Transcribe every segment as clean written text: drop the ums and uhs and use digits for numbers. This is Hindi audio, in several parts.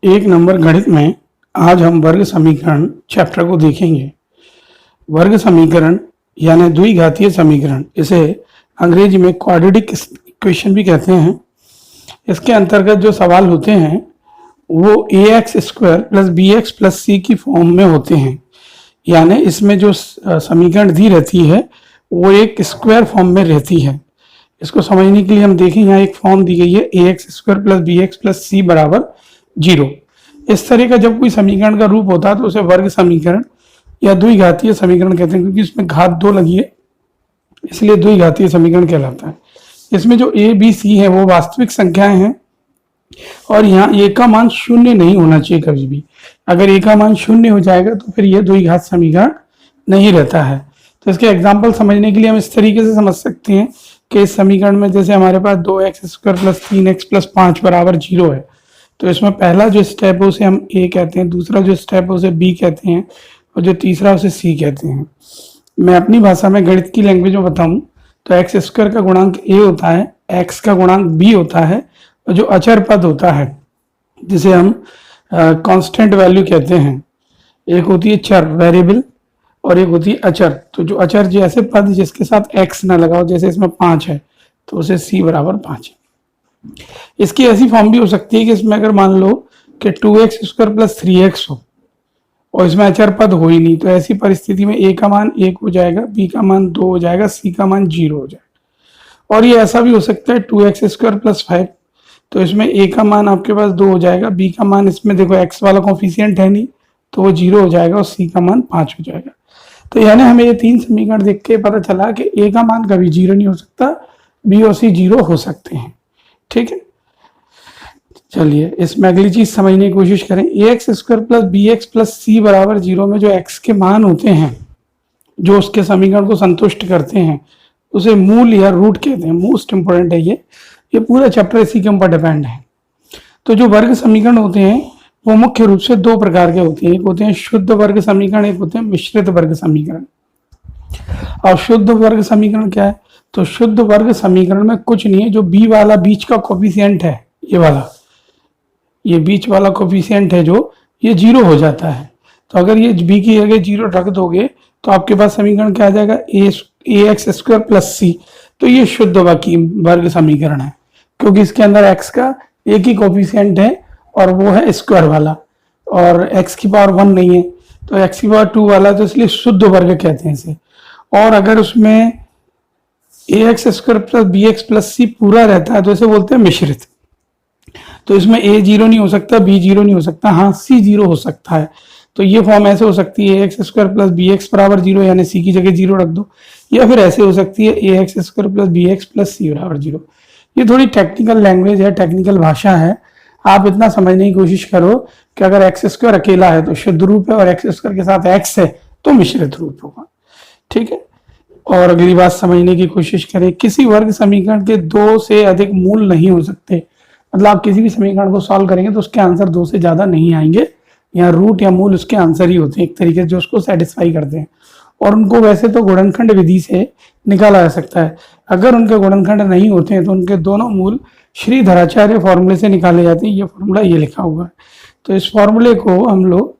एक नंबर गणित में आज हम वर्ग समीकरण चैप्टर को देखेंगे। वर्ग समीकरण यानी द्विघातीय समीकरण, इसे अंग्रेजी में क्वाड्रेटिक इक्वेशन भी कहते हैं। इसके अंतर्गत जो सवाल होते हैं वो ax square plus B X plus C की फॉर्म में होते हैं। यानी इसमें जो समीकरण दी रहती है वो एक स्क्वायर फॉर्म में रहती है। इसको समझने के लिए हम देखें, यहाँ एक फॉर्म दी गई है ax square plus B X plus C बराबर 0। इस तरह का जब कोई समीकरण का रूप होता है तो उसे वर्ग समीकरण या द्विघातीय समीकरण कहते हैं, क्योंकि इसमें घात 2 लगी है इसलिए द्विघातीय समीकरण कहलाता है। इसमें जो ए बी सी है वो वास्तविक संख्याएं हैं और यहाँ ए का मान 0 नहीं होना चाहिए कभी भी। अगर ए का मान 0 हो जाएगा तो फिर यह द्विघात समीकरण नहीं रहता है। तो इसके एग्जाम्पल समझने के लिए हम इस तरीके से समझ सकते हैं कि इस समीकरण में जैसे हमारे पास 2x square plus 3x plus 5 बराबर 0 है, तो इसमें पहला जो स्टेप है उसे हम ए कहते हैं, दूसरा जो स्टेप है उसे बी कहते हैं और जो तीसरा उसे सी कहते हैं। मैं अपनी भाषा में गणित की लैंग्वेज में बताऊं तो एक्स स्क्वायर का गुणांक ए होता है, एक्स का गुणांक बी होता है और जो अचर पद होता है जिसे हम कांस्टेंट वैल्यू कहते हैं, एक होती है चर वेरिएबल और एक होती है अचर। तो जो अचर जैसे पद जिसके साथ एक्स ना लगाओ, जैसे इसमें 5 है तो उसे सी बराबर 5 है। इसकी ऐसी फॉर्म भी हो सकती है कि इसमें अगर मान लो कि 2x स्क्वायर प्लस 3x हो और इसमें अचर पद हो ही नहीं, तो ऐसी परिस्थिति में a का मान 1 हो जाएगा, b का मान 2 हो जाएगा, c का मान 0 हो जाएगा। और ये ऐसा भी हो सकता है 2x स्क्वायर प्लस 5, तो इसमें a का मान आपके पास 2 हो जाएगा, b का मान इसमें देखो x वाला कोफिशिएंट है नहीं तो वो 0 हो जाएगा और c का मान 5 हो जाएगा। तो यानी हमें ये 3 समीकरण देख के पता चला कि a का मान कभी 0 नहीं हो सकता, b और c 0 हो सकते हैं। ठीक है, चलिए इसमें अगली चीज समझने की कोशिश करें। ax square plus B X plus C बराबर 0 में जो x के मान होते हैं जो उसके समीकरण को संतुष्ट करते हैं उसे मूल या रूट कहते हैं। मोस्ट इंपोर्टेंट है ये पूरा चैप्टर इसी के ऊपर डिपेंड है। तो जो वर्ग समीकरण होते हैं वो मुख्य रूप से 2 प्रकार के होते हैं, एक होते हैं शुद्ध वर्ग समीकरण, एक होते हैं मिश्रित वर्ग समीकरण। और शुद्ध वर्ग समीकरण क्या है? तो शुद्ध वर्ग समीकरण में कुछ नहीं है, जो बी वाला बीच का कोफिशिएंट है, ये बीच वाला कोफिशिएंट है जो ये 0 हो जाता है। तो अगर ये b की जगह 0 रख दोगे तो आपके पास समीकरण क्या आ जाएगा, a x स्क्वायर प्लस सी। तो ये शुद्ध वर्ग समीकरण है क्योंकि इसके अंदर x का एक ही कोफिशिएंट है और वो है स्क्वायर वाला, और x की पावर 1 नहीं है तो x की पावर 2 वाला, तो इसलिए शुद्ध वर्ग कहते हैं इसे। और अगर उसमें ax square plus B X plus C पूरा रहता है तो इसे बोलते हैं मिश्रित। तो इसमें a 0 नहीं हो सकता, b 0 नहीं हो सकता, हाँ c 0 हो सकता है। तो ये फॉर्म ऐसे हो सकती है ax square plus B x बराबर 0 यानी c की जगह 0 रख दो, या फिर ऐसे हो सकती है ax square plus B X plus C बराबर 0। ये थोड़ी टेक्निकल लैंग्वेज है, टेक्निकल भाषा है। आप इतना समझने की कोशिश करो कि अगर एक्स स्क्वायर अकेला है तो शुद्ध रूप है और एक्स स्क्वायर के साथ एक्स है तो मिश्रित रूप होगा। ठीक है, और अगली बात समझने की कोशिश करें, किसी वर्ग समीकरण के 2 से अधिक मूल नहीं हो सकते। मतलब आप किसी भी समीकरण को सॉल्व करेंगे तो उसके आंसर 2 से ज्यादा नहीं आएंगे। यहाँ रूट या मूल उसके आंसर ही होते हैं एक तरीके से जो उसको सेटिस्फाई करते हैं, और उनको वैसे तो गुणनखंड विधि से निकाला जा सकता है। अगर उनके गुणनखंड नहीं होते हैं तो उनके दोनों मूल श्रीधराचार्य फॉर्मूले से निकाले जाते हैं। ये फॉर्मूला ये लिखा हुआ है, तो इस फॉर्मूले को हम लोग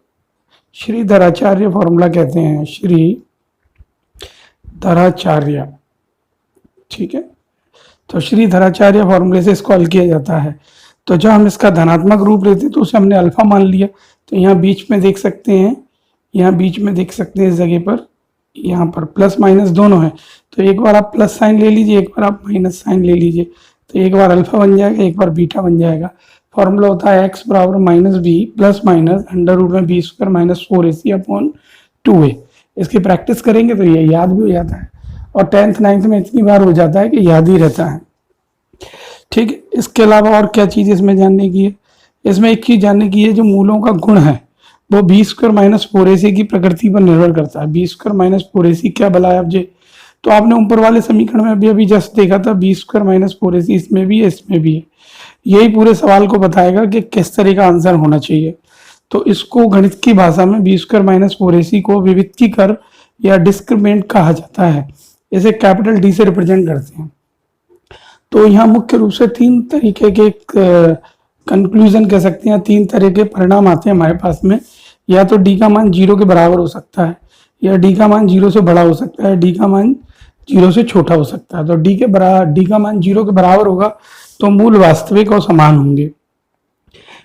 श्रीधराचार्य फॉर्मूला कहते हैं, श्रीधराचार्य। ठीक है, तो श्रीधराचार्य फॉर्मूले से इसको हल किया जाता है। तो जब हम इसका धनात्मक रूप लेते हैं तो उसे हमने अल्फा मान लिया। तो यहाँ बीच में देख सकते हैं, यहाँ बीच में देख सकते हैं इस जगह पर, यहाँ पर प्लस माइनस दोनों है। तो एक बार आप प्लस साइन ले लीजिए, एक बार आप माइनस साइन ले लीजिए, तो एक बार अल्फा बन जाएगा, एक बार बीटा बन जाएगा। फॉर्मूला होता है एक्स बराबर minus B plus minus under root में B square minus 4ac upon 2a। इसकी प्रैक्टिस करेंगे तो ये याद भी हो जाता है, और 10th 9th में इतनी बार हो जाता है कि याद ही रहता है। ठीक है, इसके अलावा और क्या चीज इसमें जानने की है? इसमें एक चीज जानने की है, जो मूलों का गुण है वो बी स्क्वायर माइनस 4ac की प्रकृति पर निर्भर करता है। बी स्क्वायर माइनस 4ac क्या भला है अब जे? तो आपने ऊपर वाले समीकरण में अभी जस्ट देखा था बी स्क्वायर माइनस 4ac, इसमें भी है इसमें भी है। यही पूरे सवाल को बताएगा कि किस तरह का आंसर होना चाहिए। तो इसको गणित की भाषा में बी स्क्वायर माइनस 4ac को विविक्तीकर या डिस्क्रिमिनेंट कहा जाता है। इसे कैपिटल डी से रिप्रेजेंट करते हैं। तो यहाँ मुख्य रूप से 3 तरीके के कंक्लूजन कह सकते हैं। तीन तरह के परिणाम आते हैं हमारे पास में, या तो डी का मान 0 के बराबर हो सकता है, या डी का मान 0 से बड़ा हो सकता है, डी का मान 0 से छोटा हो सकता है। तो डी का मान 0 के बराबर होगा तो मूल वास्तविक और समान होंगे।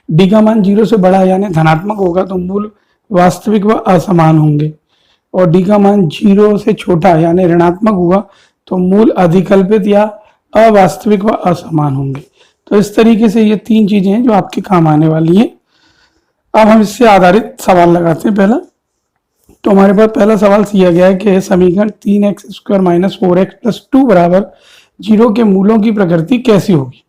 डी का मान 0 से बड़ा यानी धनात्मक होगा तो मूल वास्तविक व असमान होंगे, और डी का मान 0 से छोटा यानी ऋणात्मक होगा तो मूल अधिकल्पित या अवास्तविक व असमान होंगे। तो इस तरीके से ये तीन चीजें हैं जो आपके काम आने वाली हैं। अब हम इससे आधारित सवाल लगाते हैं। पहला तो हमारे पास पहला सवाल दिया गया है कि समीकरण 3x² - 4x + 2 बराबर 0 के मूलों की प्रकृति कैसी होगी।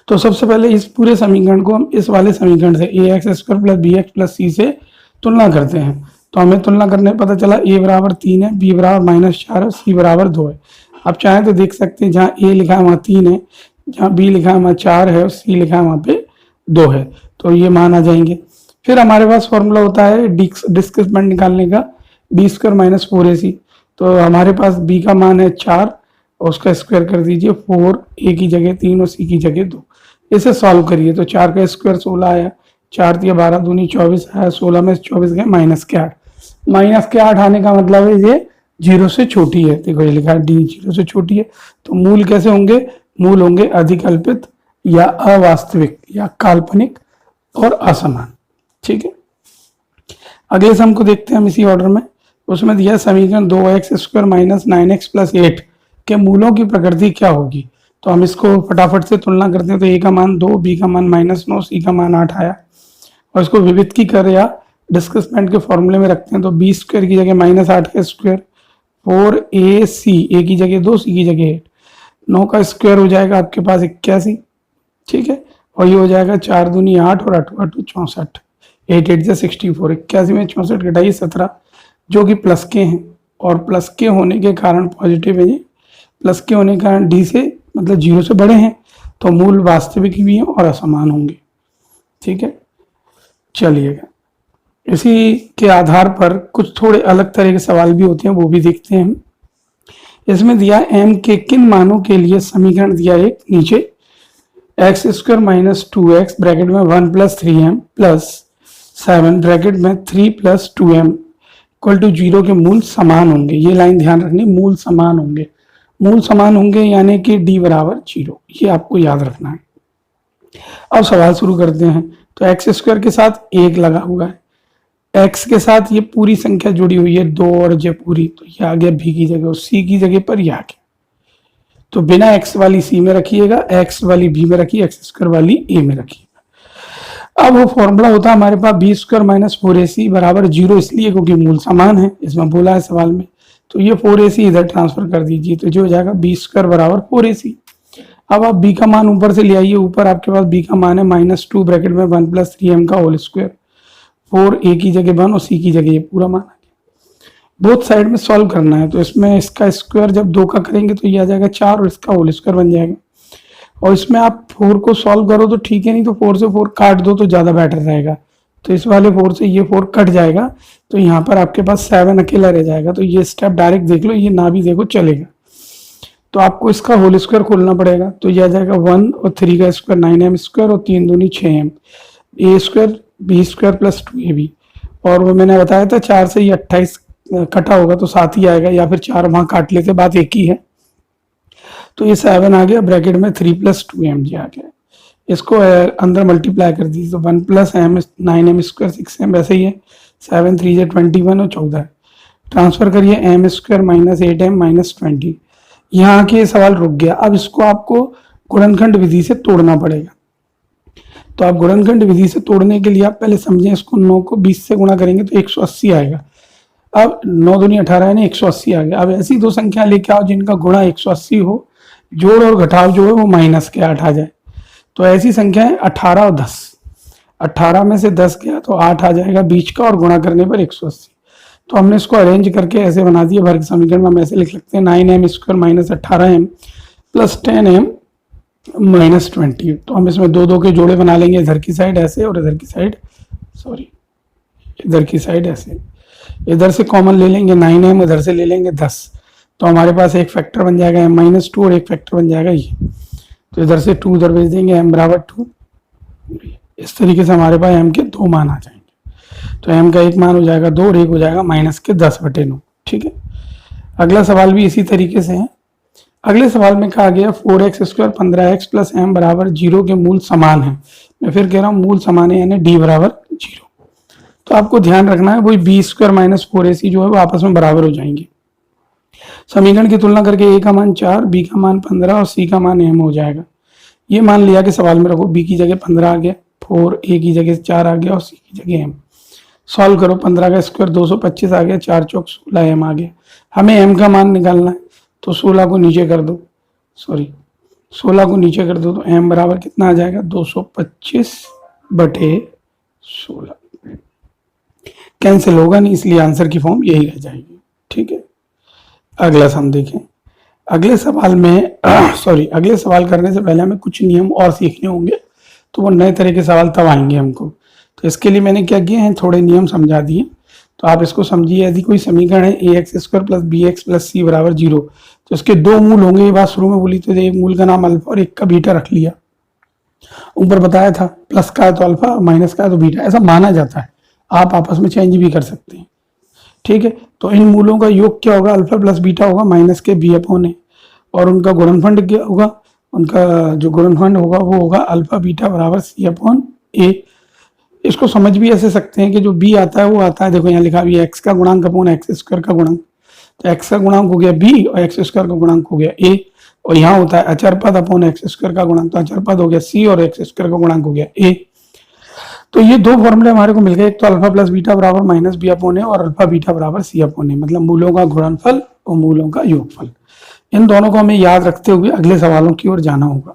तो सबसे पहले इस पूरे समीकरण को हम इस वाले समीकरण से ax² + bx + c से तुलना करते हैं। तो हमें तुलना करने पता चला a बराबर 3 है, b बराबर -4 है, c बराबर 2 है। आप चाहें तो देख सकते हैं जहाँ a लिखा है वहाँ 3 है, जहाँ b लिखा है वहाँ 4 है और c लिखा है वहाँ पे 2 है, तो ये मान आ जाएंगे। फिर हमारे पास फॉर्मूला होता है डिस्प्लेसमेंट निकालने का, b² - 4ac। तो हमारे पास b का मान है 4 और उसका स्क्वायर कर दीजिए 4, a की जगह 3 और c की जगह 2। इसे सॉल्व करिए तो 4 का स्क्वायर 16 आया, 4 × 12 = 24 आया, 16 में से 24 गए -8। -8 आने का मतलब है ये 0 से छोटी है। देखो ये लिखा है डी 0 से छोटी है। तो मूल कैसे होंगे? मूल होंगे अधिकल्पित या अवास्तविक या काल्पनिक और असमान। ठीक है, अगले सम को देखते हैं हम इसी ऑर्डर में। उसमें दिया समीकरण 2x² - 9x + 8 के मूलों की प्रकृति क्या होगी। तो हम इसको फटाफट से तुलना करते हैं। तो a का मान 2, b का मान -9, c का मान 8 आया, और इसको विविध की कर या डिस्प्लेसमेंट के फॉर्मूले में रखते हैं। तो b² की जगह -8 का स्क्वायर, 4ac, a की जगह 2, c की जगह 8, 9 का स्क्वायर हो जाएगा आपके पास 81। ठीक है, और ये हो जाएगा 4 दूनी 8 और 8 8 64, 8 8 64, 81 में 64 घटाइए 17, जो कि प्लस के हैं, और प्लस के होने के कारण पॉजिटिव है। प्लस के होने के कारण डी से मतलब 0 से बड़े हैं तो मूल वास्तविक भी हैं और असमान होंगे। ठीक है, चलिएगा इसी के आधार पर कुछ थोड़े अलग तरह के सवाल भी होते हैं, वो भी देखते हैं हम। इसमें दिया m के किन मानों के लिए समीकरण दिया एक नीचे, x² - 2x ब्रैकेट में 1 + 3m + 7 ब्रैकेट में 3 + 2m = 0 के मूल समान होंगे। ये लाइन ध्यान रखनी, मूल समान होंगे। मूल समान होंगे यानी कि d बराबर 0, ये आपको याद रखना है। अब सवाल शुरू करते हैं। तो x² के साथ 1 लगा हुआ है, x के साथ ये पूरी संख्या जुड़ी हुई है 2 और j पूरी, तो ये आ गया b की जगह और c की जगह पर ये आ गया। तो बिना x वाली c में रखिएगा, x वाली b में रखिए, x² वाली a में रखिएगा। अब वो फॉर्मूला होता है हमारे पास b² - 4ac बराबर 0, इसलिए क्योंकि मूल समान है, इसमें बोला है सवाल में। तो ये 4ac इधर ट्रांसफर कर दीजिए, तो जो हो जाएगा b² बराबर 4ac। अब आप b का मान ऊपर से ले आइए, ऊपर आपके पास b का मान है -2 ब्रैकेट में 1 + 3m का होल स्क्वायर, 4 a की जगह 1 और c की जगह ये पूरा मान आ गया। बोथ साइड में सॉल्व करना है, तो इसमें इसका स्क्वायर जब 2 का करेंगे तो ये आ जाएगा 4 और इसका होल स्क्वायर बन जाएगा। और इसमें आप 4 को सॉल्व करो तो ठीक है, नहीं तो 4 से 4 काट दो तो ज़्यादा बेटर रहेगा। तो इस वाले 4 से ये 4 कट जाएगा, तो यहाँ पर आपके पास 7 अकेला रह जाएगा। तो ये स्टेप डायरेक्ट देख लो, ये ना भी देखो चलेगा। तो आपको इसका होल स्क्वायर खोलना पड़ेगा, तो ये आ जाएगा 1 और 3 का स्क्वायर 9m² और 3 दूनी 6m, a² b² + 2ab। और वो मैंने बताया था 4 से ये 28 कटा होगा तो 7 ही आएगा, या फिर 4 वहाँ काट लेते, बात एक ही है। तो ये 7 आ गया ब्रैकेट में 3 + 2m आ गया। इसको अंदर मल्टीप्लाई कर दीजिए, तो 1 + m 9m² 6m, वैसे ही है 7 3 21 और 14। ट्रांसफर करिए m² - 8m - 20। यहाँ के सवाल रुक गया। अब इसको आपको गुणनखंड विधि से तोड़ना पड़ेगा। तो आप गुणनखंड विधि से तोड़ने के लिए आप पहले समझें, इसको 9 को 20 से गुणा करेंगे तो 180 आएगा। अब 9 दूनी 18 यानी 180 आ गया। अब ऐसी दो संख्या लेके आओ जिनका गुणा 180 हो, जोड़ और घटाव जो है वो -8 आ जाए। तो ऐसी संख्या है 18 और 10। 18 में से 10 गया तो 8 आ जाएगा बीच का, और गुणा करने पर 180। तो हमने इसको अरेंज करके ऐसे बना दिया वर्ग समीकरण में। हम ऐसे लिख सकते हैं 9m² - 18m + 10m - 20। तो हम इसमें 2 2 के जोड़े बना लेंगे, इधर की साइड ऐसे और इधर की साइड इधर की साइड ऐसे। इधर से कॉमन ले लेंगे 9m, इधर से ले लेंगे 10। तो हमारे पास एक फैक्टर बन जाएगा m - 2 और एक फैक्टर बन जाएगा ये। तो इधर से 2 उधर भेज देंगे, m बराबर 2 इस तरीके से हमारे पास m के 2 मान आ जाएंगे। तो m का एक मान हो जाएगा 2 और एक हो जाएगा -10/9। ठीक है, अगला सवाल भी इसी तरीके से है। अगले सवाल में कहा गया 4x² 15x प्लस m बराबर 0 के मूल समान है। मैं फिर कह रहा हूँ मूल समान है, यानी d बराबर 0। तो आपको ध्यान रखना है वही b² माइनस 4ac जो है वो आपस में बराबर हो जाएंगे। समीकरण की तुलना करके a का मान 4, b का मान 15 और c का मान m हो जाएगा। ये मान लिया कि सवाल में रखो b की जगह 15 आ गया, 4 a की जगह 4 आ गया और c की जगह m। सॉल्व करो, 15 का स्क्वायर 225 आ गया, 4 चौक 16 m आ गया। हमें m का मान निकालना है, तो 16 को नीचे कर दो, 16 को नीचे कर दो तो m बराबर कितना आ जाएगा 225/16। कैंसिल होगा नहीं, इसलिए आंसर की फॉर्म यही रह जाएगी। ठीक है, अगला सम देखें। अगले सवाल में अगले सवाल करने से पहले हमें कुछ नियम और सीखने होंगे, तो वो नए तरह के सवाल तब आएंगे हमको। तो इसके लिए मैंने क्या किया है, थोड़े नियम समझा दिए, तो आप इसको समझिए। यदि कोई समीकरण है ax² plus bx plus c बराबर 0, तो इसके 2 मूल होंगे। ये बात शुरू में बोली थी, एक मूल का नाम अल्फा और एक का बीटा रख लिया। ऊपर बताया था प्लस का है तो अल्फा, माइनस का है तो बीटा, ऐसा माना जाता है। आप आपस में चेंज भी कर सकते हैं। ठीक है, तो इन मूलों का योग क्या होगा, अल्फा प्लस बीटा होगा माइनस के b/a, और उनका गुणनफल क्या होगा, उनका जो गुणनफल होगा वो होगा अल्फा बीटा बराबर c/a। इसको समझ भी ऐसे सकते हैं कि जो b आता है वो आता है, देखो यहाँ लिखा भी x का गुणांक अपॉन x² का गुणांक। तो x का गुणांक हो गया b और x² का गुणांक हो गया a, और यहाँ होता है अचर पद अपॉन x² का गुणांक, तो अचर पद हो गया c और x² का गुणांक हो गया a। तो ये दो फॉर्मूले हमारे को मिल गए, एक तो अल्फा प्लस बीटा बराबर माइनस b/a और अल्फा बीटा बराबर c/a, मतलब मूलों का गुणनफल और मूलों का योगफल। इन दोनों को हमें याद रखते हुए अगले सवालों की ओर जाना होगा।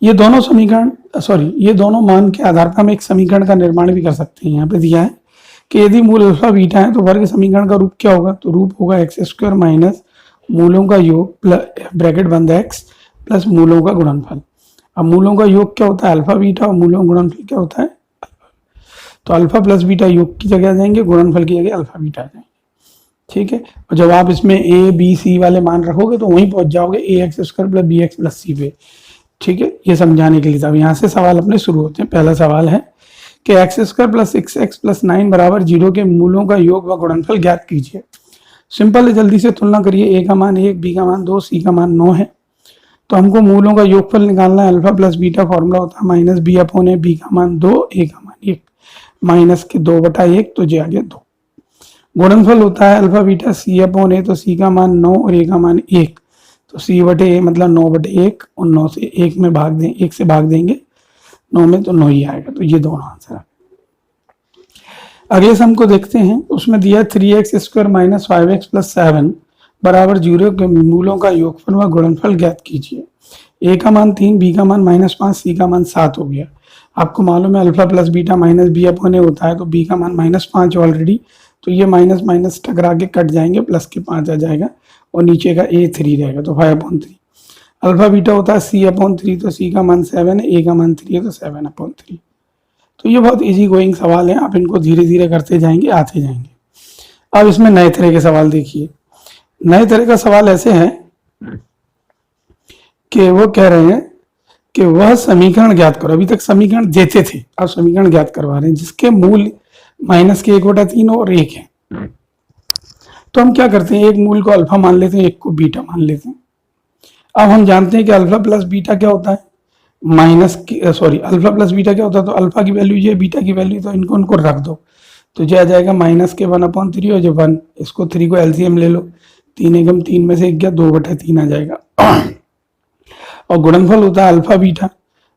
ये दोनों समीकरण ये दोनों मान के आधार पर हम एक समीकरण का निर्माण भी कर सकते हैं। यहाँ पे दिया है कि यदि मूल अल्फा बीटा है तो वर्ग समीकरण का रूप क्या होगा, तो रूप होगा x² माइनस मूलों का योग प्लस ब्रैकेट बंद x प्लस मूलों का गुणनफल। अब मूलों का योग क्या होता है अल्फा बीटा, और मूलों का गुणनफल क्या होता है, तो अल्फा प्लस बीटा योग की जगह आ जाएंगे, गुणनफल की जगह अल्फा बीटा आ जाएंगे। ठीक है, और जब आप इसमें a b c वाले मान रखोगे तो वहीं पहुंच जाओगे ax² plus bx plus c पे। ठीक है, ये समझाने के लिए था। यहाँ से सवाल अपने शुरू होते हैं। पहला सवाल है कि x² प्लस 6x प्लस 9 बराबर 0 के मूलों का योग व गुणनफल ज्ञात कीजिए। सिंपल है, जल्दी से तुलना करिए। a का मान 1, b का मान 2, c का मान 9 है। तो हमको मूलों का योगफल निकालना है। अल्फा प्लस बीटा फॉर्मूला होता है माइनस b/a, b का मान 2, a का मान 1, माइनस के 2/1, तो जे आ गया 2। गुणनफल होता है अल्फा बीटा c/a, तो c का मान 9 और a का मान 1, तो c/a मतलब 9/1, और 9 से 1 में भाग दें, 1 से भाग देंगे 9 में, तो 9 ही आएगा। तो ये दोनों आंसर है। अगले सम को देखते हैं। उसमें दिया 3x² माइनस 5x प्लस 7 बराबर 0 के मूलों का योगफल व गुणनफल ज्ञात कीजिए। a का मान 3, b का मान -5, c का मान 7 हो गया। आपको मालूम है alpha plus beta minus b/a होता है, तो b का मान -5 ऑलरेडी, तो ये माइनस माइनस टकरा के कट जाएंगे, प्लस के 5 आ जाएगा और नीचे का a 3 रहेगा, तो 5/3। अल्फा बीटा होता है c/3, तो c का मान 7 है, a का मान 3 है, तो 7/3। तो ये बहुत इजी गोइंग सवाल है, आप इनको धीरे धीरे करते जाएंगे, आते जाएंगे। अब इसमें नए तरह के सवाल देखिए। नए तरह का सवाल ऐसे है कि वो कह रहे हैं कि वह समीकरण ज्ञात करो। अभी तक समीकरण देते थे, अब समीकरण ज्ञात करवा रहे हैं जिसके मूल -1/3 और 1 है। तो हम क्या करते हैं, एक मूल को अल्फा मान लेते हैं, एक को बीटा मान लेते हैं। अब हम जानते हैं कि अल्फा प्लस बीटा क्या होता है, अल्फा प्लस बीटा क्या होता है, तो अल्फा की वैल्यू ये, बीटा की वैल्यू, तो इनको रख दो, तो जो आ जाएगा -1/3, और जो 1, इसको 3 को एलसीएम ले लो, 3 एकम 3 में से 1 गया, 2/3 आ जाएगा। और गुणनफल होता है अल्फा बीटा।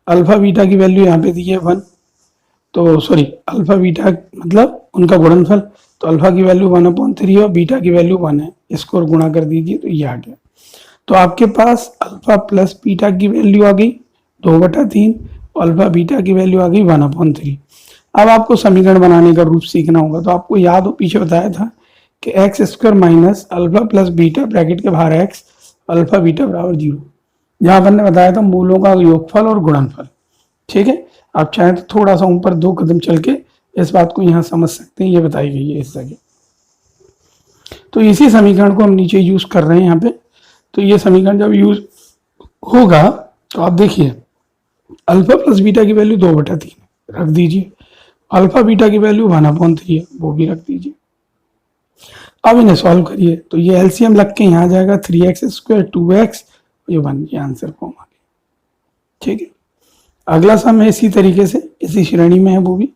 अल्फा बीटा की वैल्यू यहाँ पे दी है 1, तो अल्फा बीटा मतलब उनका गुणनफल, तो अल्फा की वैल्यू 1/3 और बीटा की वैल्यू 1 है, इसको गुणा कर दीजिए तो ये आ गया। तो आपके पास अल्फा प्लस बीटा की वैल्यू आ गई 2/3, अल्फा बीटा की वैल्यू आ गई 1/3। अब आपको समीकरण बनाने का रूप सीखना होगा। तो आपको याद हो, पीछे बताया था कि x² minus alpha plus beta bracket के बाहर x अल्फा बीटा बराबर 0, जहां अपन ने बताया था मूलों का योगफल और गुणनफल। ठीक है, आप चाहें तो थोड़ा सा ऊपर 2 कदम चल के इस बात को यहाँ समझ सकते हैं, ये बताई गई है इस जगह। तो इसी समीकरण को हम नीचे यूज कर रहे हैं यहाँ पे। तो ये समीकरण जब यूज होगा तो आप देखिए अल्फा प्लस बीटा की वैल्यू 2/3 रख दीजिए, अल्फा बीटा की वैल्यू 1/3 है, वो भी रख दीजिए। अब इन्हें सॉल्व करिए तो ये एलसीएम लग के यहाँ आ जाएगा 3x², 2x, ये 1, ये आंसर फॉर्म आ गया। ठीक है, अगला सम है इसी तरीके से, इसी श्रेणी में है वो भी।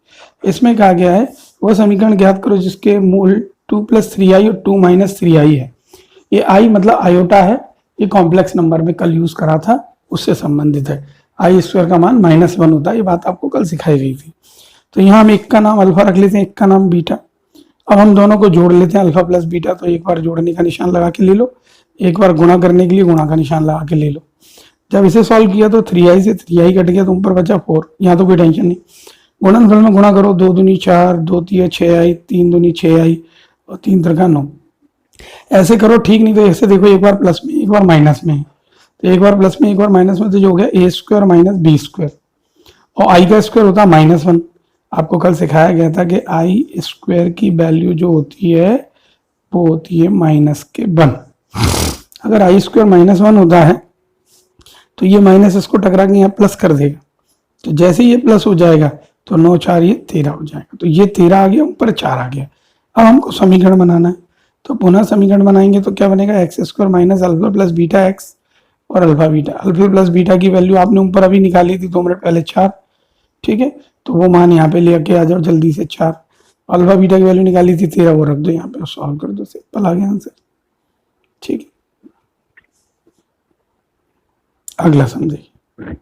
इसमें कहा गया है वह समीकरण ज्ञात करो जिसके मूल 2 + 3i और 2 - 3i है। ये i मतलब आयोटा है, ये कॉम्प्लेक्स नंबर में कल यूज करा था, उससे संबंधित है। i² का मान -1 होता है, ये बात आपको कल सिखाई गई थी। तो यहाँ हम एक का नाम अल्फा रख लेते हैं, एक का नाम बीटा। अब हम दोनों को जोड़ लेते हैं, अल्फा प्लस बीटा। तो एक बार जोड़ने का निशान लगा के ले लो, एक बार गुणा करने के लिए गुणा का निशान लगा के ले लो। जब इसे सॉल्व किया तो 3i से 3i कट गया तो ऊपर बचा 4, यहाँ तो कोई टेंशन नहीं। गुणनफल में गुणा करो, 2 दूनी 4, 2 तिया 6i, 3 दूनी 6i और 3 त्रिका 9। ऐसे करो, ठीक नहीं तो ऐसे देखो, एक बार प्लस में एक बार माइनस में है, तो एक बार प्लस में एक बार माइनस में, तो जो हो गया a² - b², और i का स्क्वायर होता है -1। आपको कल सिखाया गया था कि i² की वैल्यू जो होती है वो होती है -1। अगर i² -1 होता है तो ये माइनस इसको टकरा के यहाँ प्लस कर देगा, तो जैसे ये प्लस हो जाएगा तो 9 4 ये 13 हो जाएगा। तो ये 13 आ गया, ऊपर 4 आ गया। अब हमको समीकरण बनाना है, तो पुनः समीकरण बनाएंगे तो क्या बनेगा, x² - alpha plus beta x और alpha beta. Alpha plus beta की वैल्यू आपने ऊपर अभी निकाली थी 2 मिनट पहले, 4। ठीक है, तो वो मान यहाँ पे लेके आ जाओ जल्दी से, 4। अल्फा बीटा की वैल्यू निकाली थी 13, वो रख दो यहाँ पे, सॉल्व कर दो, सिंपल आ गया आंसर। ठीक है, अगला समझिए।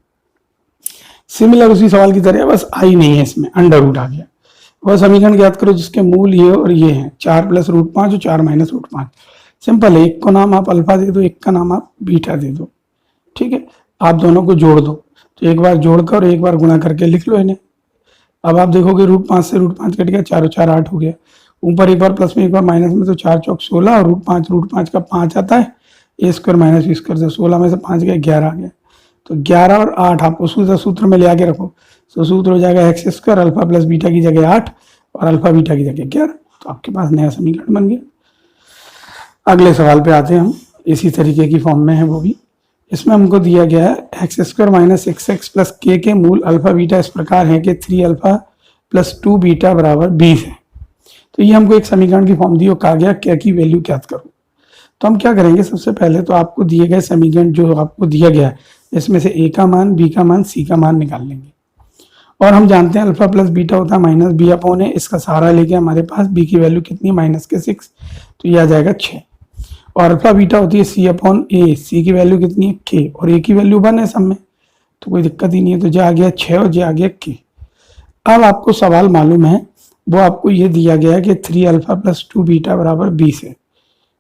सिमिलर उसी सवाल की तरह, बस आई नहीं है इसमें, अंडर रूट आ गया। वह समीकरण ज्ञात करो जिसके मूल ये और ये हैं, 4 + √5 और 4 - √5। सिंपल है, एक को नाम आप अल्फा दे दो, एक का नाम आप बीटा दे दो। ठीक है, आप दोनों को जोड़ दो, तो एक बार जोड़कर और एक बार गुणा करके लिख लो इन्हें। अब आप देखोगे √5 से √5 कट गया, 4 और 4 8 हो गया। ऊपर एक बार प्लस में एक बार माइनस में, तो 4 चौक 16 और √5 का 5 आता है, a² - b² से 16 में से 5 गया, 11 आ गया। तो 11 और 8 आपको सूत्र में ले आके रखो, तो सूत्र हो जाएगा x² अल्फा प्लस बीटा की जगह 8 और अल्फा बीटा की जगह 11। तो आपके पास नया समीकरण बन गया। अगले सवाल पे आते हैं हम, इसी तरीके की फॉर्म में है वो भी। इसमें हमको दिया गया है x² - 6x + k के मूल अल्फा बीटा इस प्रकार है कि 3α + 2β = 20 है। तो ये हमको एक समीकरण की फॉर्म दी और कहा गया क्या की वैल्यू ज्ञात करो। तो हम क्या करेंगे, सबसे पहले तो आपको दिए गए समीकरण जो आपको दिया गया है इसमें से a का मान, b का मान, c का मान निकाल लेंगे। और हम जानते हैं अल्फा प्लस बीटा होता है -b/a, इसका सहारा लेके हमारे पास b की वैल्यू कितनी है, -6, तो ये आ जाएगा 6। और अल्फा बीटा होती है c/a, c की वैल्यू कितनी है k, और a की वैल्यू 1 है सब में, तो कोई दिक्कत ही नहीं है। तो जो आ गया 6 और जो आ गया k। अब आपको सवाल मालूम है, वो आपको ये दिया गया है कि 3α + 2β = 20 है।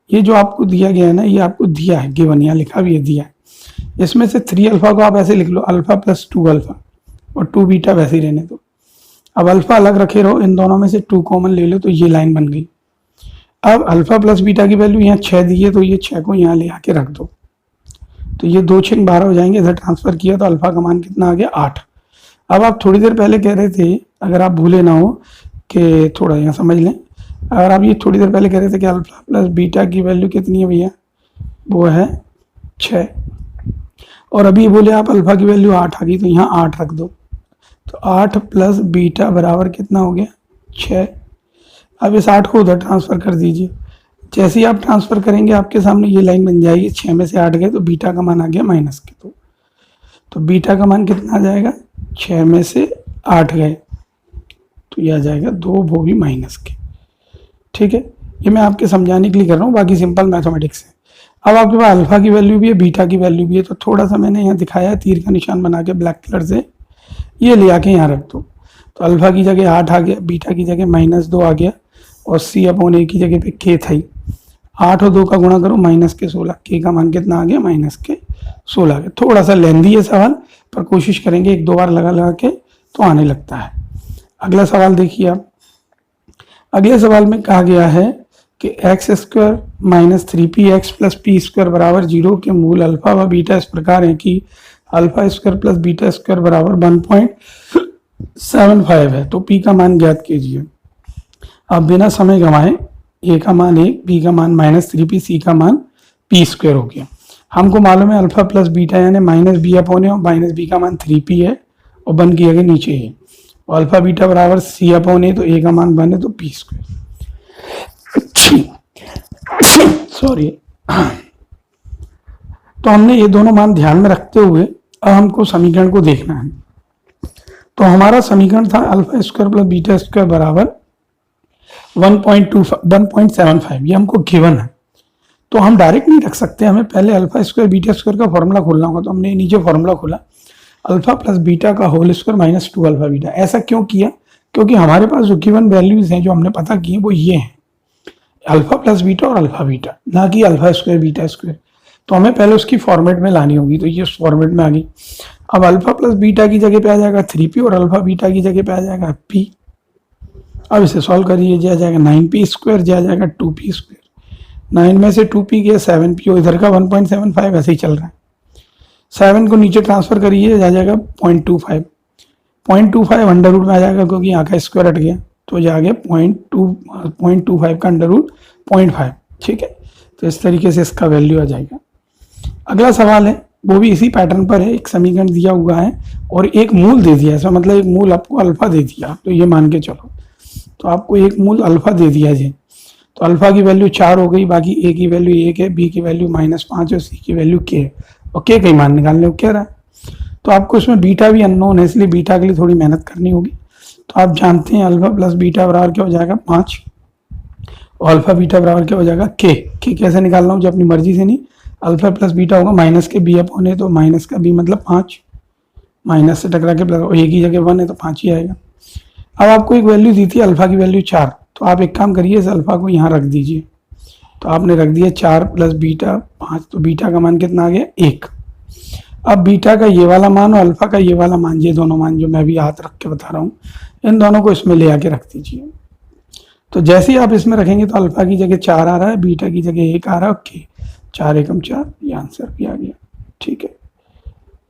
ये जो आपको दिया गया है ना, ये आपको दिया है, गिवन, यहाँ लिखा भी है, दिया है। इसमें से 3α को आप ऐसे लिख लो, अल्फा + 2α, और 2β वैसे ही रहने दो। अब अल्फा अलग रखे रहो, इन दोनों में से 2 कॉमन ले लो, तो ये लाइन बन गई। अब अल्फा प्लस बीटा की वैल्यू यहाँ 6 दी है, तो ये 6 को यहाँ ले आके रख दो, तो ये 2 6 12 हो जाएंगे। इधर ट्रांसफर किया तो अल्फा का मान कितना आ गया, 8। अब आप थोड़ी देर पहले कह रहे थे, अगर आप भूले ना हो कि थोड़ा यहाँ समझ लें, अगर आप ये थोड़ी देर पहले कह रहे थे कि अल्फा प्लस बीटा की वैल्यू कितनी है भैया, वो है 6, और अभी बोले आप अल्फा की वैल्यू 8 आ गई, तो यहाँ 8 रख दो। तो 8 + बीटा बराबर कितना हो गया, 6। अब इस 8 को उधर ट्रांसफर कर दीजिए। जैसे ही आप ट्रांसफर करेंगे आपके सामने ये लाइन बन जाएगी, 6 में से 8 गए तो बीटा का मान आ गया -के। तो बीटा का मान कितना आ जाएगा, 6 में से 8 गए तो ये आ जाएगा 2, वो भी -के। ठीक है, ये मैं आपके समझाने के लिए कर रहा हूँ, बाकी सिंपल मैथमेटिक्स है। अब आपके पास अल्फा की वैल्यू भी है, बीटा की वैल्यू भी है, तो थोड़ा सा मैंने यहाँ दिखाया है तीर का निशान बना के ब्लैक कलर से, ये ले आके यहाँ रख दो। तो अल्फा की जगह 8 आ गया, बीटा की जगह -2 आ गया, और c/a की जगह पे k था ही। 8 और 2 का गुणा करो, -के 16, k का मान कितना आ गया, -के 16 आ गया। थोड़ा सा लेंदी है सवाल, पर कोशिश करेंगे 1-2 बार लगा के तो आने लगता है। अगला सवाल देखिए आप। अगले सवाल में कहा गया है कि x² - 3px + p² = 0 के मूल अल्फा व बीटा इस प्रकार है कि अल्फा² + बीटा² = 1.75 है। तो p का मान ज्ञात कीजिए। अब बिना समय गंवाए a का मान 1, b का मान -3p, c का मान p² हो गया। हमको मालूम है अल्फा प्लस बीटा यानी -b/a और -b का मान 3p है, और 1 की जगह नीचे ए, और अल्फा बीटा बराबर सी अपॉन ए, तो ए का मान 1 है तो पी स्क्वायर, सॉरी। तो हमने ये दोनों मान ध्यान में रखते हुए अब हमको समीकरण को देखना है। तो हमारा समीकरण था alpha square plus beta square बराबर 1.75, ये हमको गिवन है। तो हम डायरेक्ट नहीं रख सकते, हमें पहले अल्फा स्क्वायर बीटा स्क्वायर का फॉर्मूला खोलना होगा। तो हमने नीचे फॉर्मूला खोला, अल्फा प्लस बीटा का whole square minus 2 alpha beta. ऐसा क्यों किया? क्योंकि हमारे पास जो गिवन वैल्यूज हैं जो हमने पता की वो ये हैं, अल्फा प्लस बीटा और अल्फा बीटा, ना कि अल्फा स्क्वायर बीटा स्क्वायर। तो हमें पहले उसकी फॉर्मेट में लानी होगी, तो ये उस फॉर्मेट में आ गई। अब अल्फा प्लस बीटा की जगह पे आ जाएगा 3p और अल्फा बीटा की जगह पे आ जाएगा p। अब इसे सॉल्व करिए, जो आ जाएगा 9p स्क्वायर, जो आ जाएगा 2p स्क्वायर। 9 में से 2p गया 7p, और इधर का 1.75 ऐसे ही चल रहा है। 7 को नीचे ट्रांसफर करिए, आ जाएगा 0.25। 0.25 अंडर रूट में आ जाएगा क्योंकि यहाँ का स्क्वायर हट गया, तो जा गया 0.25 का अंडर रूट 0.5। ठीक है, तो इस तरीके से इसका वैल्यू आ जाएगा। अगला सवाल है, वो भी इसी पैटर्न पर है। एक समीकरण दिया हुआ है और एक मूल दे दिया है, इसका मतलब एक मूल आपको अल्फा दे दिया, तो ये मान के चलो। तो आपको एक मूल अल्फा दे दिया जी, तो अल्फा की वैल्यू 4 हो गई, बाकी ए की वैल्यू 1 है, बी की वैल्यू -5 है, सी की वैल्यू k है, और k का ही मान निकालने को कह रहा है। तो आपको इसमें बीटा भी अननोन है, इसलिए बीटा के लिए थोड़ी मेहनत करनी होगी। तो आप जानते हैं अल्फा प्लस बीटा बराबर क्या हो जाएगा 5, और अल्फा बीटा बराबर क्या हो जाएगा k। कैसे निकालना हो, जो अपनी मर्जी से नहीं। अल्फा प्लस बीटा होगा माइनस के बी अपॉन है, तो माइनस का बी मतलब 5, माइनस से टकरा के प्लस, और एक ही जगह 1 है तो 5 ही आएगा। अब आपको एक वैल्यू दी थी अल्फा की वैल्यू 4, तो आप एक काम करिए, इस अल्फा को यहाँ रख दीजिए। तो आपने रख दिया 4 प्लस बीटा 5, तो बीटा का मान कितना आ गया 1। अब बीटा का ये वाला मान और अल्फा का ये वाला मान, ये दोनों मान जो मैं अभी हाथ रख के बता रहा हूँ, इन दोनों को इसमें ले आके रख दीजिए। तो जैसे ही आप इसमें रखेंगे तो अल्फा की जगह 4 आ रहा है, बीटा की जगह 1 आ रहा है, ओके 4 एकम 4, ये आंसर भी आ गया। ठीक है,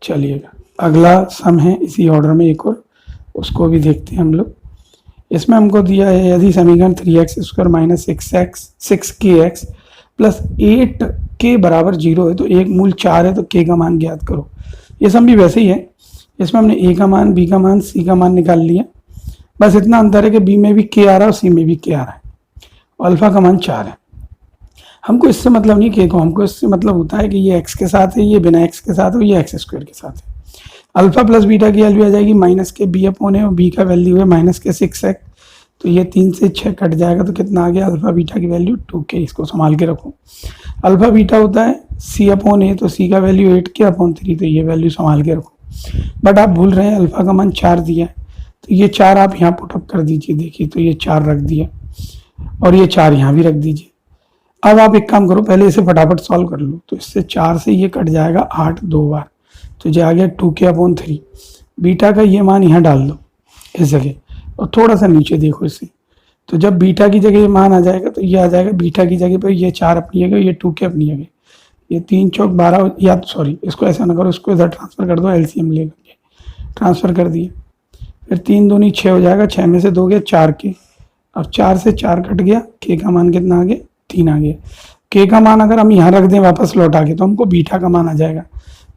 चलिएगा अगला सम है इसी ऑर्डर में एक और, उसको भी देखते हैं हम लोग। इसमें हमको दिया है, यदि समीकरण 3x square minus 6kx plus 8k बराबर 0 है, तो एक मूल 4 है, तो k का मान ज्ञात करो। ये सम भी वैसे ही है, इसमें हमने a का मान, b का मान, c का मान निकाल लिया। बस इतना अंतर है कि b में भी k आ रहा है और c में भी k आ रहा है, और अल्फा का मान 4 है। हमको इससे मतलब नहीं k को, हमको इससे मतलब होता है कि ये x के साथ है, ये बिना x के साथ है, ये x स्क्वायर के साथ है। अल्फा प्लस बीटा की वैल्यू आ जाएगी माइनस के बी अपॉन है, और बी का वैल्यू है माइनस के 6x, तो ये 3 से 6 कट जाएगा, तो कितना आ गया अल्फा बीटा की वैल्यू 2k। इसको संभाल के रखो। अल्फा बीटा होता है c अपॉन ए, तो c का वैल्यू 8k अपॉन 3, तो ये वैल्यू संभाल के रखो। बट आप भूल रहे हैं अल्फा का मान 4 दिया है, तो ये 4 आप यहाँ पुटअप कर दीजिए। देखिए, तो ये 4 रख दिया और ये 4 यहाँ भी रख दीजिए। अब आप एक काम करो, पहले इसे फटाफट सॉल्व कर लो। तो इससे 4 से ये कट जाएगा 8 2 बार, तो जो आ गया 2k अपॉन 3। बीटा का ये मान यहाँ डाल दो इस जगह, और थोड़ा सा नीचे देखो इसे। तो जब बीटा की जगह ये मान आ जाएगा, तो ये आ जाएगा बीटा की जगह पर ये 4 अपनी जगह, ये 2k अपनी जगह, ये 3 चौक 12, या सॉरी इसको ऐसा ना करो, इसको इधर ट्रांसफर कर दो, एलसीएम ले करके ट्रांसफर कर दिए। फिर 3 दूनी 6 हो जाएगा, 6 में से 2 गया 4k। अब 4 से 4 कट गया, k का मान कितना आ गया 3 आ गया। k का मान अगर हम यहाँ रख दें वापस लौटा के, तो हमको बीटा का मान आ जाएगा।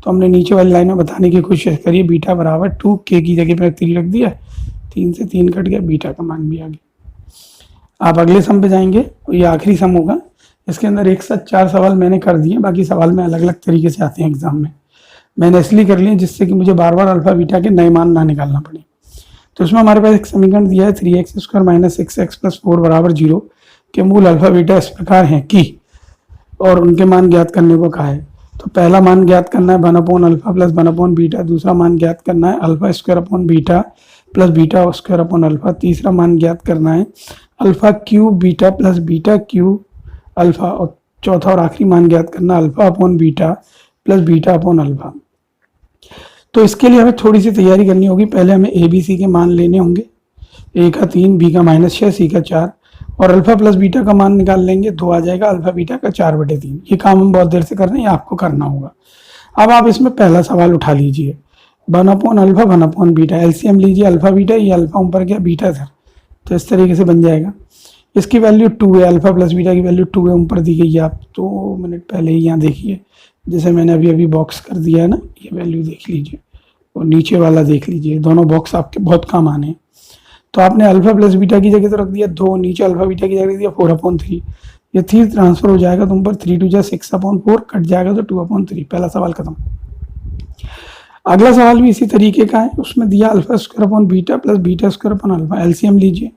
तो हमने नीचे वाली लाइन में बताने की कोशिश करी, बीटा बराबर 2k की जगह पर 3 रख दिया, 3 से 3 कट गया, बीटा का मान भी आ गया। आप अगले सम पे जाएंगे, तो ये आखिरी सम होगा। इसके अंदर एक साथ 4 सवाल मैंने कर दिए, बाकी सवाल में अलग अलग तरीके से आते हैं एग्जाम में। मैंने इसलिए कर लिए जिससे कि मुझे बार बार अल्फा बीटा के नए मान ना निकालना पड़े। तो इसमें हमारे पास एक समीकरण दिया है 3x square minus 6x plus 4 बराबर 0 के मूल अल्फा बीटा इस प्रकार हैं कि, और उनके मान ज्ञात करने को कहा है। तो पहला मान ज्ञात करना है 1 upon alpha plus 1 upon beta, दूसरा मान ज्ञात करना है alpha square upon beta plus beta square upon alpha, तीसरा मान ज्ञात करना है alpha cube beta plus beta cube alpha, और चौथा और आखिरी मान ज्ञात करना alpha upon beta plus beta upon alpha. तो इसके लिए हमें थोड़ी सी तैयारी करनी होगी। पहले हमें ए बी सी के मान लेने होंगे, ए का 3, बी का -6, सी का 4, और अल्फा प्लस बीटा का मान निकाल लेंगे, 2 आ जाएगा अल्फा बीटा का 4/3। ये काम हम बहुत देर से कर रहे हैं, आपको करना होगा। अब आप इसमें पहला सवाल उठा लीजिए, 1 upon alpha 1 upon beta, LCM लीजिए अल्फा बीटा, ये अल्फा ऊपर गया बीटा था, तो इस तरीके से बन जाएगा। इसकी वैल्यू 2 है, अल्फा प्लस बीटा की वैल्यू 2 है, ऊपर दी गई है। आप 2 मिनट पहले ही यहाँ देखिए, जैसे मैंने अभी बॉक्स कर दिया है ना, ये वैल्यू देख लीजिए और नीचे वाला देख लीजिए, दोनों बॉक्स आपके बहुत काम आने हैं। तो आपने अल्फा प्लस बीटा की जगह तो रख दिया 2, नीचे अल्फा बीटा की जगह रख दिया 4/3। ये 3 ट्रांसफर हो जाएगा तुम पर, 3 2 जा 6/4 कट जाएगा तो 2/3। पहला सवाल खत्म। अगला सवाल भी इसी तरीके का है, उसमें दिया alpha square upon beta plus beta square upon alpha. LCM लीजिए,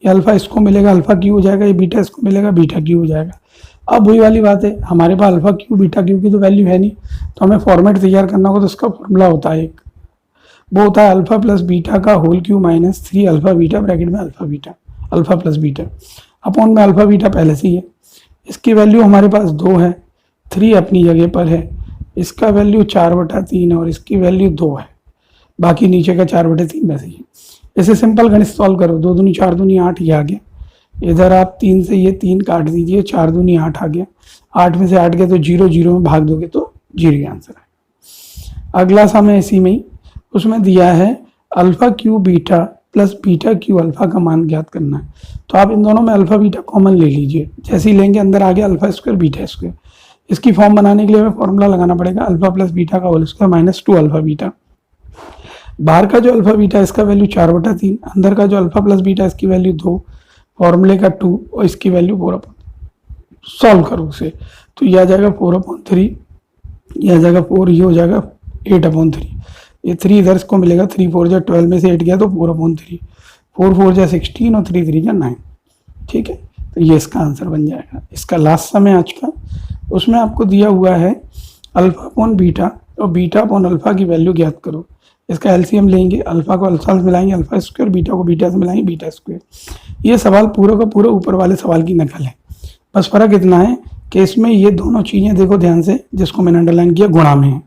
ये अल्फा इसको मिलेगा अल्फा क्यू हो जाएगा, ये बीटा इसको मिलेगा बीटा क्यू हो जाएगा। अब वही वाली बात है, हमारे पास अल्फा क्यू बीटा क्यू की तो वैल्यू है नहीं, तो हमें फॉर्मेट तैयार करना होगा। तो इसका फॉर्मूला होता है एक, वो होता है अल्फा प्लस बीटा का whole cube minus 3 alpha beta bracket में alpha beta, alpha plus beta upon में अल्फा बीटा पहले से ही है। इसकी वैल्यू हमारे पास 2 है, 3 अपनी जगह पर है, इसका वैल्यू 4/3 है और इसकी वैल्यू 2 है, बाकी नीचे का 4/3 वैसे ही है। इसे सिंपल गणित सॉल्व करो, 2 दूनी 4 दूनी 8 ये आ गया। इधर आप 3 से ये 3 काट दीजिए, 4 दूनी 8 आ गया। 8 में से 8 गया तो 0 0 में भाग दोगे तो 0 आंसर है। अगला सम है इसी में ही, उसमें दिया है alpha Q beta plus beta Q alpha का मान ज्ञात करना है। तो आप इन दोनों में अल्फा बीटा कॉमन ले लीजिए, जैसे ही लेंगे अंदर आ गया अल्फा स्क्वायर बीटा स्क्वायर। इसकी फॉर्म बनाने के लिए हमें फॉर्मूला लगाना पड़ेगा अल्फा प्लस बीटा का whole square minus 2 alpha beta. बाहर का जो अल्फा बीटा इसका वैल्यू 4/3, अंदर का जो अल्फा प्लस बीटा इसकी वैल्यू 2, फॉर्मूले का 2 और इसकी वैल्यू 4। सॉल्व करो उसे तो यह आ जाएगा 4/3, यह आ जाएगा 4, ये हो जाएगा 8/3। ये 3 इधर इसको मिलेगा, 3 4 जा 12 में से 8 गया तो 4/3, 4 4 जा 16 और 3 3 जा 9। ठीक है, तो ये इसका आंसर बन जाएगा। इसका लास्ट सम है आज का, उसमें आपको दिया हुआ है अल्फा अपॉन बीटा और बीटा अपॉन अल्फा की वैल्यू ज्ञात करो। इसका एलसीएम लेंगे, अल्फा को अल्फा से मिलाएंगे अल्फा स्क्वायर, बीटा को बीटा से मिलाएंगे बीटा स्क्वायर। ये सवाल पूरा का पूरा ऊपर वाले सवाल की नकल है, बस फर्क इतना है कि इसमें ये दोनों चीज़ें देखो ध्यान से, जिसको मैंने अंडरलाइन किया गुणा में है,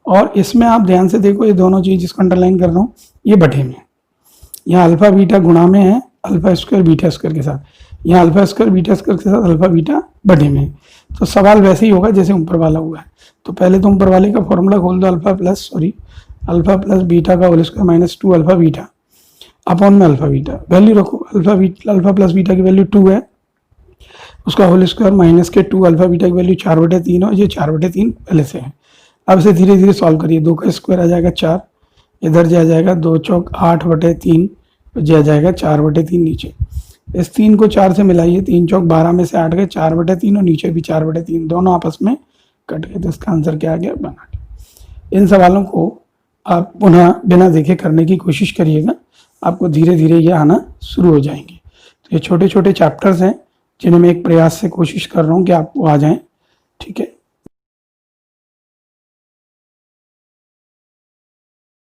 और इसमें आप ध्यान से देखो ये दोनों चीज़ जिसको अंडरलाइन कर रहा हूँ ये बटे में है। यहाँ अल्फा बीटा गुणा में है अल्फा स्क्वायर बीटा स्क्वायर के साथ, यहाँ अल्फा स्क्वायर बीटा स्क्वायर के साथ अल्फा बीटा बटे में है। तो सवाल वैसे ही होगा जैसे ऊपर वाला हुआ है। तो पहले तो ऊपर वाले का फॉर्मूला खोल दो, अल्फा प्लस बीटा का whole square minus 2 alpha beta upon में अल्फा बीटा। वैल्यू रखो, अल्फा प्लस बीटा की वैल्यू 2 है, उसका होल स्क्वायर माइनस के 2 अल्फा बीटा की वैल्यू 4/3 और ये 4/3 पहले से है। अब इसे धीरे धीरे सॉल्व करिए, 2 का स्क्वायर आ जाएगा 4, इधर जा जाएगा 2 चौक 8/3, जा जाएगा 4/3 नीचे। इस 3 को 4 से मिलाइए, 3 चौक 12 में से 8 गए 4/3 और नीचे भी 4/3, दोनों आपस में कट गए। तो इसका आंसर क्या आ गया? बना। इन सवालों को आप पुनः बिना देखे करने की कोशिश करिएगा, आपको धीरे धीरे ये आना शुरू हो जाएंगे। तो ये छोटे छोटे चैप्टर्स हैं जिन्हें मैं एक प्रयास से कोशिश कर रहा हूँ कि आपको आ जाएं। ठीक है।